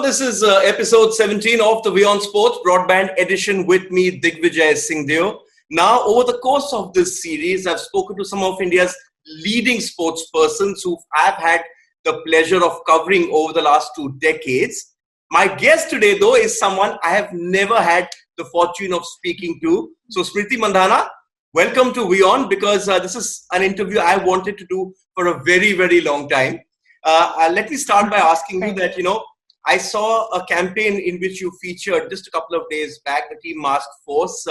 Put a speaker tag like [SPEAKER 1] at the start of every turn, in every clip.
[SPEAKER 1] this is episode 17 of the WION Sports Broadband Edition with me, Digvijay Singhdeo. Now, over the course of this series, I've spoken to some of India's leading sports persons who I've had the pleasure of covering over the last 2 decades. My guest today, though, is someone I have never had the fortune of speaking to. So, Smriti Mandhana, welcome to WION, because this is an interview I wanted to do for a very, very long time. Let me start by asking you that, I saw a campaign in which you featured just a couple of days back, the Team Mask Force.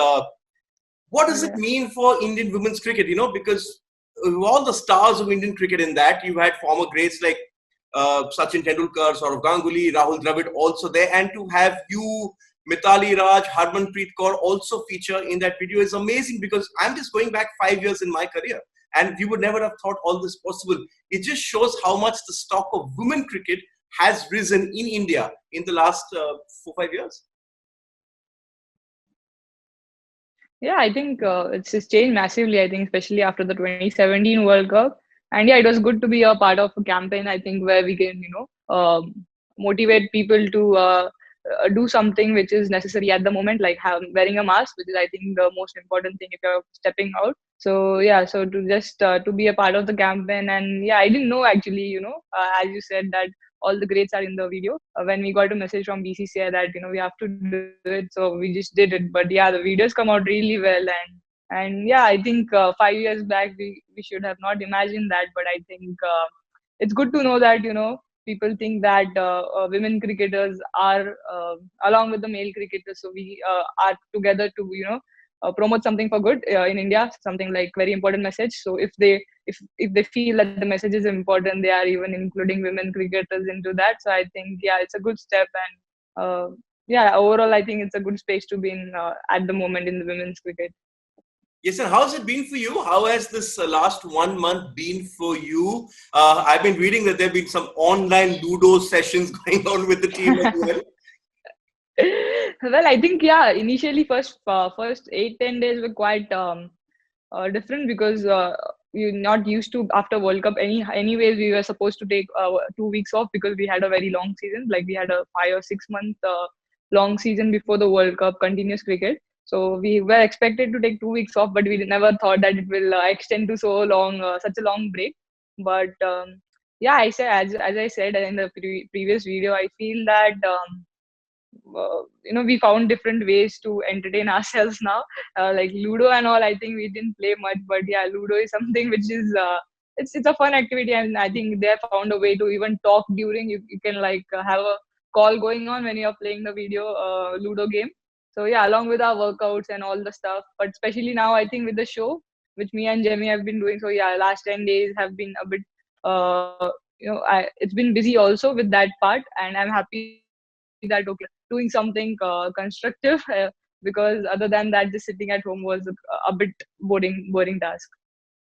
[SPEAKER 1] What does it mean for Indian women's cricket? Because all the stars of Indian cricket in that, you had former greats like Sachin Tendulkar, Saurav Ganguly, Rahul Dravid also there. And to have you, Mithali Raj, Harmanpreet Kaur also feature in that video is amazing, because I'm just going back 5 years in my career. And we would never have thought all this possible. It just shows how much the stock of women cricket has risen in India in the last 4-5 years.
[SPEAKER 2] Yeah, I think it's changed massively, I think, especially after the 2017 World Cup. And yeah, it was good to be a part of a campaign, I think, where we can, motivate people to do something which is necessary at the moment, like wearing a mask, which is, I think, the most important thing if you're stepping out. So yeah, so to just to be a part of the campaign. And yeah, I didn't know actually, as you said, that all the greats are in the video. When we got a message from BCCI that we have to do it, so we just did it. But yeah, the videos come out really well, and yeah, I think 5 years back we should have not imagined that. But I think it's good to know that people think that women cricketers are along with the male cricketers, so we are together to promote something for good in India, something like very important message. So if they feel that the message is important, they are even including women cricketers into that. So I think it's a good step, and overall I think it's a good space to be in at the moment in the women's cricket.
[SPEAKER 1] Yes, and how has it been for you? How has this last 1 month been for you? I've been reading that there have been some online Ludo sessions going on with the team as well.
[SPEAKER 2] Well, I think initially first 8-10 days were quite different, because we're not used to after World Cup. Anyways, we were supposed to take 2 weeks off because we had a very long season. Like we had a 5 or 6 month long season before the World Cup, continuous cricket. So we were expected to take 2 weeks off, but we never thought that it will extend to so long, such a long break. But I said, as I said in the previous video, I feel that we found different ways to entertain ourselves now, like Ludo and all. I think we didn't play much, but yeah, Ludo is something which is it's a fun activity, and I think they have found a way to even talk during. You can have a call going on when you're playing the video Ludo game. So yeah, along with our workouts and all the stuff, but especially now I think with the show, which me and Jemmy have been doing. So yeah, last 10 days have been a bit it's been busy also with that part, and I'm happy that doing something constructive, because other than that, just sitting at home was a bit boring task.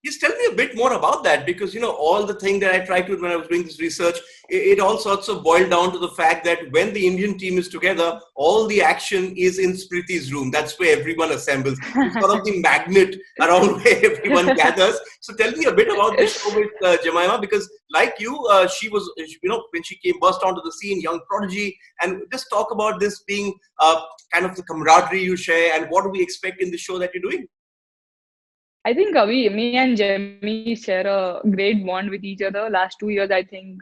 [SPEAKER 1] Just tell me a bit more about that, because all the thing that I tried to when I was doing this research, it all sorts of boiled down to the fact that when the Indian team is together, all the action is in Smriti's room. That's where everyone assembles. It's sort of the magnet around where everyone gathers. So tell me a bit about this show with Jemimah, because like you, she was, when she burst onto the scene, young prodigy, and just talk about this being kind of the camaraderie you share, and what do we expect in the show that you're doing?
[SPEAKER 2] I think me and Jemmy share a great bond with each other. Last 2 years, I think.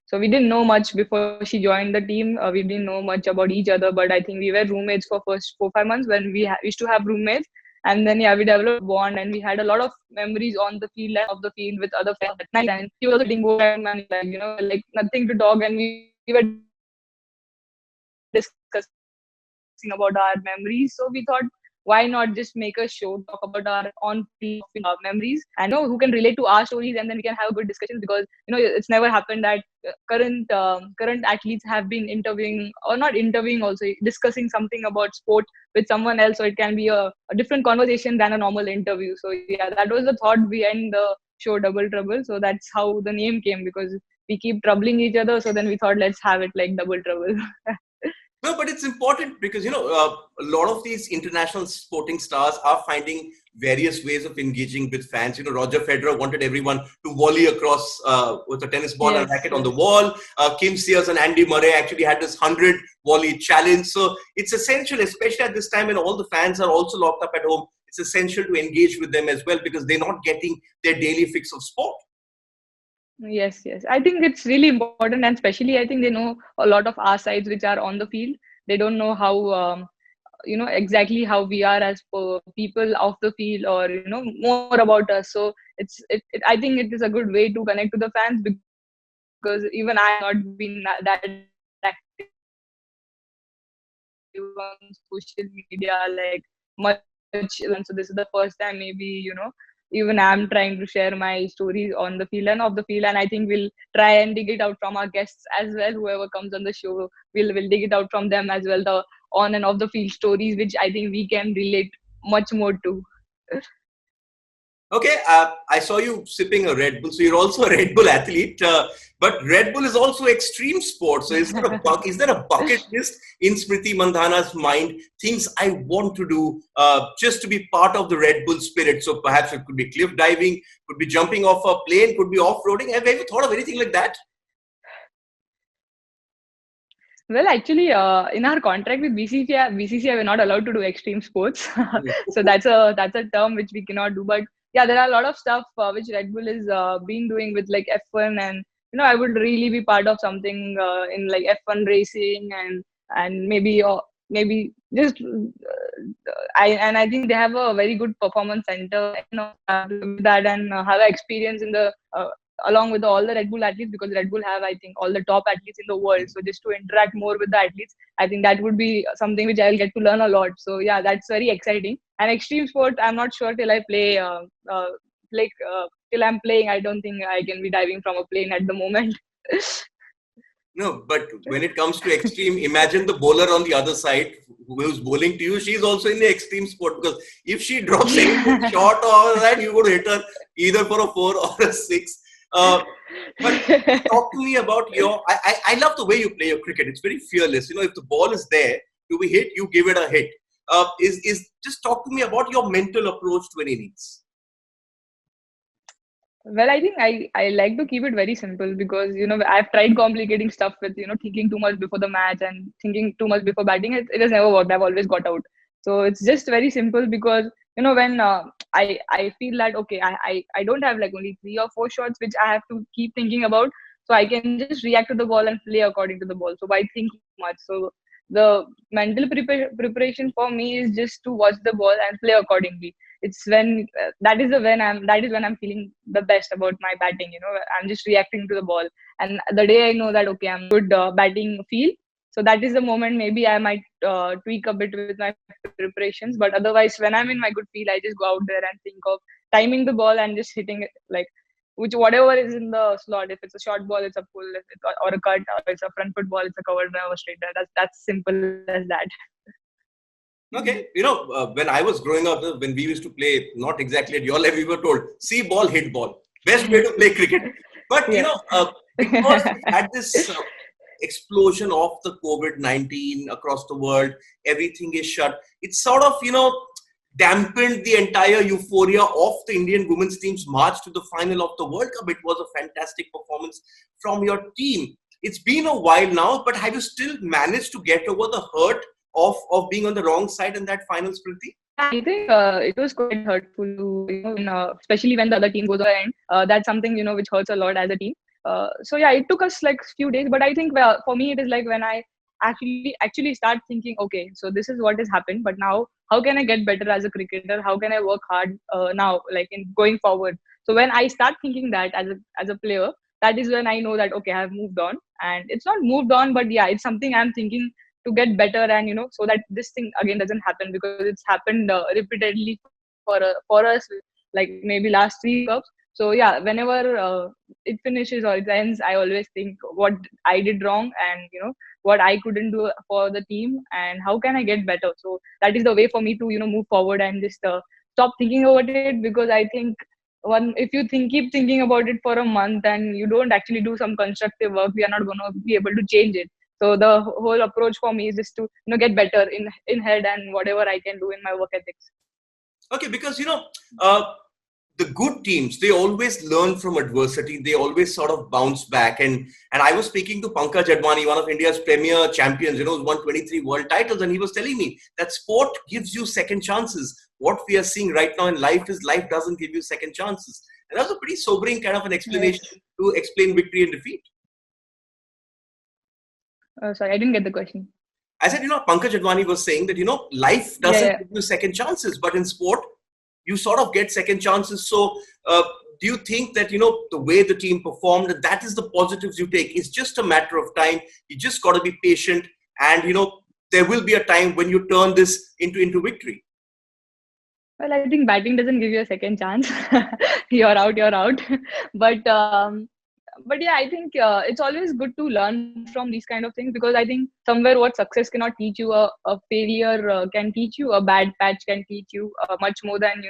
[SPEAKER 2] So we didn't know much before she joined the team. We didn't know much about each other, but I think we were roommates for first 4-5 months when we used to have roommates. And then we developed a bond, and we had a lot of memories on the field and off the field with other friends at night. And she was getting bored, and like nothing to talk, and we were discussing about our memories. So we thought, why not just make a show, talk about our on-field memories, and who can relate to our stories, and then we can have a good discussion, because it's never happened that current athletes have been interviewing, or not interviewing, also discussing something about sport with someone else. So it can be a different conversation than a normal interview. So yeah, that was the thought behind the show Double Trouble. So that's how the name came, because we keep troubling each other. So then we thought, let's have it like Double Trouble.
[SPEAKER 1] No, but it's important because, a lot of these international sporting stars are finding various ways of engaging with fans. Roger Federer wanted everyone to volley across with a tennis ball and
[SPEAKER 2] Yes,
[SPEAKER 1] racket on the
[SPEAKER 2] yes.
[SPEAKER 1] wall. Kim Sears and Andy Murray actually had this 100 volley challenge. So it's essential, especially at this time when all the fans are also locked up at home. It's essential to engage with them as well because they're not getting their daily fix of sport.
[SPEAKER 2] Yes, yes. I think it's really important, and especially I think they know a lot of our sides which are on the field. They don't know how exactly how we are as people off the field, or more about us. So I think it is a good way to connect to the fans, because even I have not been that active on social media like much on social media like much in the past. So this is the first time, maybe, even I'm trying to share my stories on the field and off the field, and I think we'll try and dig it out from our guests as well. Whoever comes on the show, we'll dig it out from them as well. The on and off the field stories, which I think we can relate much more to.
[SPEAKER 1] Okay, I saw you sipping a Red Bull, so you're also a Red Bull athlete. But Red Bull is also extreme sport. So is there a bucket list in Smriti Mandhana's mind? Things I want to do just to be part of the Red Bull spirit. So perhaps it could be cliff diving, could be jumping off a plane, could be off-roading. Have you ever thought of anything like that?
[SPEAKER 2] Well, actually, in our contract with BCCI, we're not allowed to do extreme sports. So that's a term which we cannot do. But yeah, there are a lot of stuff which Red Bull is been doing with like F1, and I would really be part of something in like F1 racing, and maybe just I think they have a very good performance center, with that, and have experience in the along with all the Red Bull athletes, because Red Bull have, I think, all the top athletes in the world. So just to interact more with the athletes, I think that would be something which I'll get to learn a lot. So yeah, that's very exciting. And extreme sport, I'm not sure till I play till I'm playing. I don't think I can be diving from a plane at the moment.
[SPEAKER 1] No, but when it comes to extreme, imagine the bowler on the other side who's bowling to you. She's also in the extreme sport, because if she drops any shot or that, you're going to hit her either for a 4 or a 6. But talk to me about I love the way you play your cricket. It's very fearless. If the ball is there to be hit, you give it a hit. Just talk to me about your mental approach to an innings.
[SPEAKER 2] Well, I think I like to keep it very simple, because I've tried complicating stuff with thinking too much before the match and thinking too much before batting. It has never worked. I've always got out. So it's just very simple, because when I feel that okay, I don't have like only 3 or 4 shots which I have to keep thinking about. So I can just react to the ball and play according to the ball. So why think much? So the mental preparation for me is just to watch the ball and play accordingly. It's when that is when I'm feeling the best about my batting. I'm just reacting to the ball, and the day I know that okay, I'm good batting feel, so that is the moment maybe I might tweak a bit with my preparations. But otherwise, when I'm in my good feel, I just go out there and think of timing the ball and just hitting it, like which whatever is in the slot. If it's a short ball, it's a pull. If it's or a cut, or it's a front foot ball, it's a cover drive or straight drive. That's simple as that.
[SPEAKER 1] Okay, when I was growing up, when we used to play, not exactly at your level, we were told, see ball, hit ball. Best way to play cricket. But, because we had this explosion of the COVID-19 across the world, everything is shut. It's sort of, dampened the entire euphoria of the Indian women's team's march to the final of the World Cup. It was a fantastic performance from your team. It's been a while now, but have you still managed to get over the hurt of being on the wrong side in that final, Smriti?
[SPEAKER 2] Yeah, I think it was quite hurtful to, especially when the other team goes over, and that's something, which hurts a lot as a team. So yeah, it took us like few days, but I think for me, it is like when I actually start thinking, okay, so this is what has happened, but now how can I get better as a cricketer? How can I work hard now, like in going forward? So when I start thinking that as a player, that is when I know that okay, I have moved on, and it's not moved on, but yeah, it's something I'm thinking to get better, and so that this thing again doesn't happen, because it's happened repeatedly for us, like maybe last 3 World Cups. So yeah, whenever it finishes or it ends, I always think what I did wrong, and what I couldn't do for the team, and how can I get better. So that is the way for me to move forward and just stop thinking about it, because I think if you keep thinking about it for a month and you don't actually do some constructive work, we are not going to be able to change it. So the whole approach for me is just to get better in head and whatever I can do in my work ethics.
[SPEAKER 1] Okay, because the good teams, they always learn from adversity. They always sort of bounce back. And I was speaking to Pankaj Advani, one of India's premier champions, who's won 23 world titles. And he was telling me that sport gives you second chances. What we are seeing right now in life is life doesn't give you second chances. And that was a pretty sobering kind of an explanation to explain victory and defeat.
[SPEAKER 2] Sorry, I didn't get the question.
[SPEAKER 1] I said, Pankaj Advani was saying that, life doesn't give you second chances, but in sport, you sort of get second chances. So do you think that, the way the team performed, that is the positives you take? It's just a matter of time. You just got to be patient. And, there will be a time when you turn this into victory.
[SPEAKER 2] Well, I think batting doesn't give you a second chance. You're out. But yeah, I think it's always good to learn from these kind of things, because I think somewhere what success cannot teach you, a failure can teach you, a bad patch can teach you much more than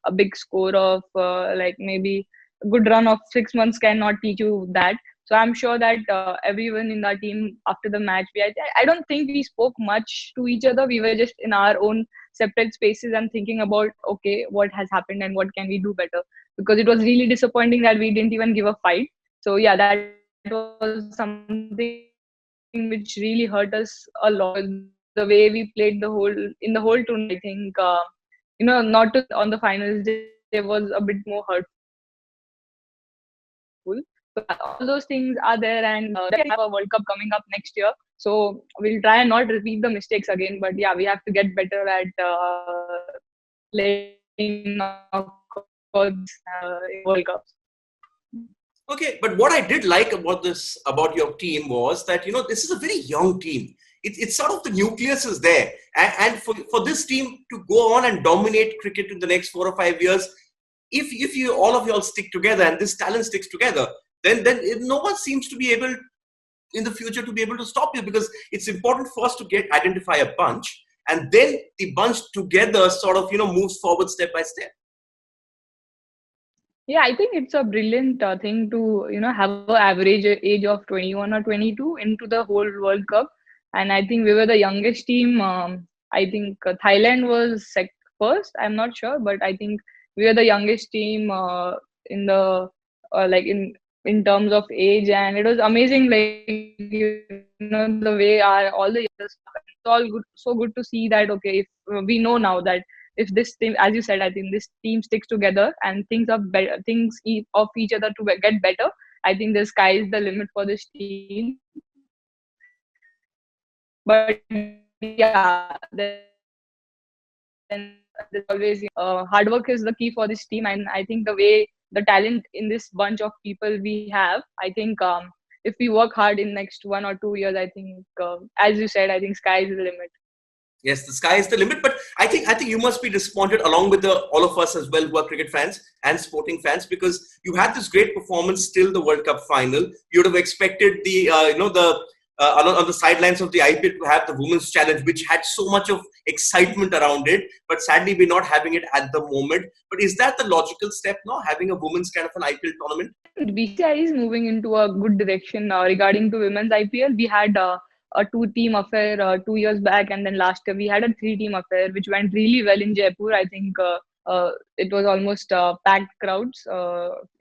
[SPEAKER 2] a big score of like maybe a good run of 6 months cannot teach you that. So I'm sure that everyone in our team after the match, I don't think we spoke much to each other. We were just in our own separate spaces and thinking about, okay, what has happened and what can we do better, because it was really disappointing that we didn't even give a fight. So yeah, that was something which really hurt us a lot. The way we played the whole tournament, I think not to on the finals day was a bit more hurtful. So all those things are there, and we have a World Cup coming up next year. So we'll try and not repeat the mistakes again. But yeah, we have to get better at playing in World Cups.
[SPEAKER 1] Okay, but what I did like about your team was that, this is a very young team. It's sort of the nucleus is there. And for this team to go on and dominate cricket in the next 4 or 5 years, if you all of you all stick together and this talent sticks together, then no one seems to be able in the future to be able to stop you, because it's important for us to identify a bunch, and then the bunch together sort of, moves forward step by step.
[SPEAKER 2] Yeah, I think it's a brilliant thing to, have an average age of 21 or 22 into the whole World Cup. And I think we were the youngest team. I think Thailand was first. I'm not sure, but I think we were the youngest team in the in terms of age. And it was amazing, the way all the youngsters. It's all good, so good to see that. Okay, if we know now that if this team, as you said, I think this team sticks together and things of each other to get better, I think the sky is the limit for this team. But yeah, then there's always hard work is the key for this team. And I think the way the talent in this bunch of people we have, I think if we work hard in next 1 or 2 years, I think as you said, I think sky is the limit.
[SPEAKER 1] Yes, the sky is the limit, but I think you must be disappointed along with all of us as well who are cricket fans and sporting fans, because you had this great performance till the World Cup final. You would have expected the on the sidelines of the IPL to have the Women's Challenge, which had so much of excitement around it, but sadly we're not having it at the moment. But is that the logical step now, having a women's kind of an IPL tournament?
[SPEAKER 2] BCCI is moving into a good direction regarding to women's IPL. We had a 2-team affair 2 years back, and then last year we had a 3-team affair which went really well in Jaipur. I think it was almost packed crowds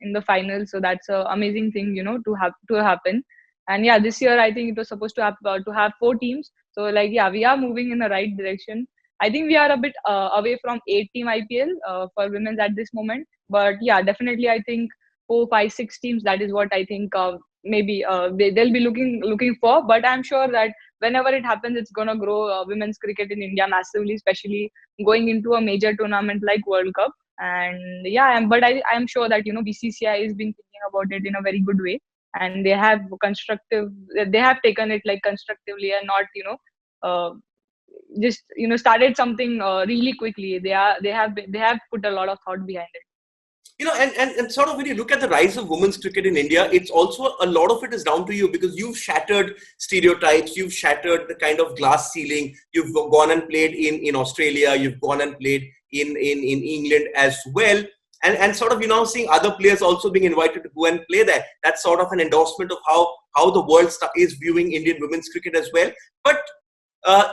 [SPEAKER 2] in the final, so that's an amazing thing to happen. And yeah, this year I think it was supposed to have 4 teams. So we are moving in the right direction. I think we are a bit away from 8-team IPL for women's at this moment, but yeah, definitely I think 4, 5, 6 teams, that is what I think maybe they'll be looking for. But I'm sure that whenever it happens, it's gonna grow women's cricket in India massively, especially going into a major tournament like World Cup. And yeah, but I'm sure that BCCI has been thinking about it in a very good way, and they have taken it constructively and not just started something really quickly. They have put a lot of thought behind it.
[SPEAKER 1] And sort of when you look at the rise of women's cricket in India, it's also a lot of it is down to you, because you've shattered stereotypes, you've shattered the kind of glass ceiling. You've gone and played in Australia, you've gone and played in England as well. and sort of, seeing other players also being invited to go and play there. That's sort of an endorsement of how the world is viewing Indian women's cricket as well. But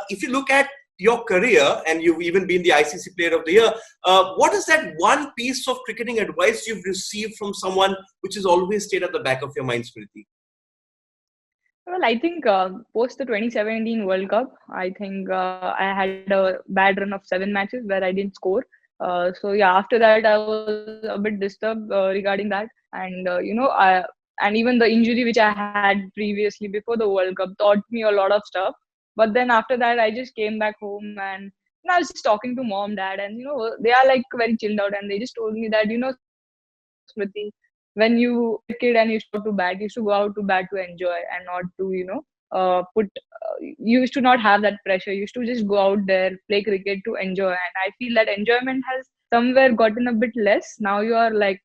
[SPEAKER 1] if you look at your career, and you've even been the ICC Player of the Year, what is that one piece of cricketing advice you've received from someone which has always stayed at the back of your mind, Smriti?
[SPEAKER 2] Well, I think post the 2017 World Cup, I think I had a bad run of 7 matches where I didn't score. So yeah, after that I was a bit disturbed regarding that, and and even the injury which I had previously before the World Cup taught me a lot of stuff. But then after that, I just came back home, and I was just talking to mom, dad, and they are like very chilled out, and they just told me that Smriti, when you were a kid and you used to go to bat, you used to go out to bat to enjoy and not to you used to not have that pressure. You used to just go out there, play cricket to enjoy. And I feel that enjoyment has somewhere gotten a bit less. Now you are like,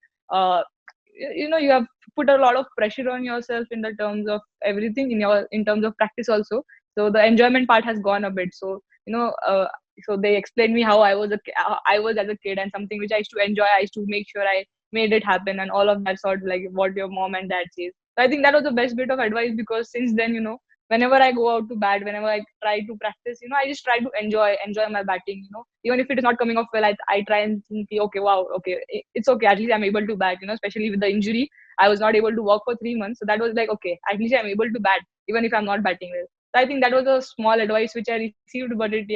[SPEAKER 2] you have put a lot of pressure on yourself in the terms of everything in terms of practice also. So the enjoyment part has gone a bit. So, so they explained me how I was as a kid, and something which I used to enjoy. I used to make sure I made it happen, and all of that sort, like what your mom and dad says. So I think that was the best bit of advice, because since then, whenever I go out to bat, whenever I try to practice, I just try to enjoy my batting. Even if it is not coming off well, I try and think, okay, wow, okay, it's okay. At least I'm able to bat. Especially with the injury, I was not able to walk for 3 months. So that was like, okay, at least I'm able to bat, even if I'm not batting well. So I think that was a small advice which I received, but it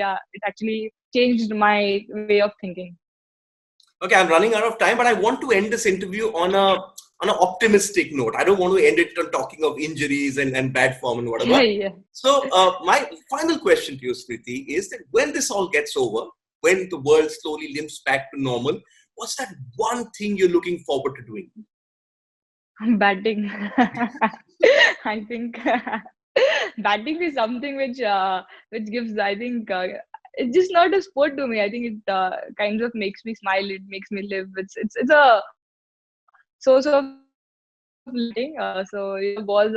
[SPEAKER 2] actually changed my way of thinking.
[SPEAKER 1] Okay, I'm running out of time, but I want to end this interview on an optimistic note. I don't want to end it on talking of injuries and bad form and whatever.
[SPEAKER 2] Yeah.
[SPEAKER 1] So my final question to you, Smriti, is that when this all gets over, when the world slowly limps back to normal, what's that one thing you're looking forward to doing?
[SPEAKER 2] Batting. I think batting is something which gives, I think, it's just not a sport to me. I think it kind of makes me smile. It makes me live. It's a source of living. So balls,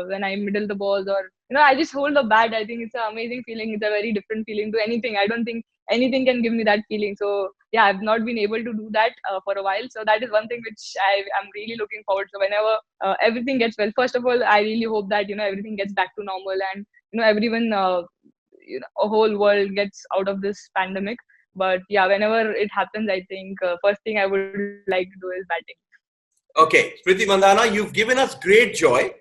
[SPEAKER 2] when I middle the balls, or I just hold the bat. I think it's an amazing feeling. It's a very different feeling to anything. I don't think anything can give me that feeling. So yeah, I've not been able to do that for a while. So that is one thing which I'm really looking forward to. Whenever everything gets well, first of all, I really hope that everything gets back to normal, and everyone, a whole world gets out of this pandemic. But yeah, whenever it happens, I think first thing I would like to do is batting.
[SPEAKER 1] Okay, Smriti Mandhana, you've given us great joy.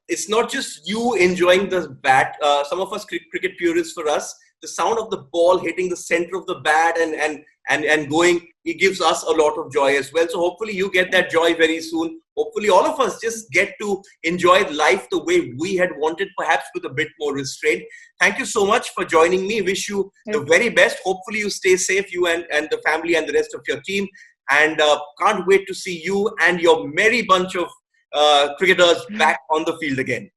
[SPEAKER 1] It's not just you enjoying the bat. Some of us cricket purists, for us, the sound of the ball hitting the center of the bat and going, it gives us a lot of joy as well. So hopefully you get that joy very soon. Hopefully all of us just get to enjoy life the way we had wanted, perhaps with a bit more restraint. Thank you so much for joining me. Wish you the very best. Hopefully you stay safe, you and the family and the rest of your team. And can't wait to see you and your merry bunch of cricketers back on the field again.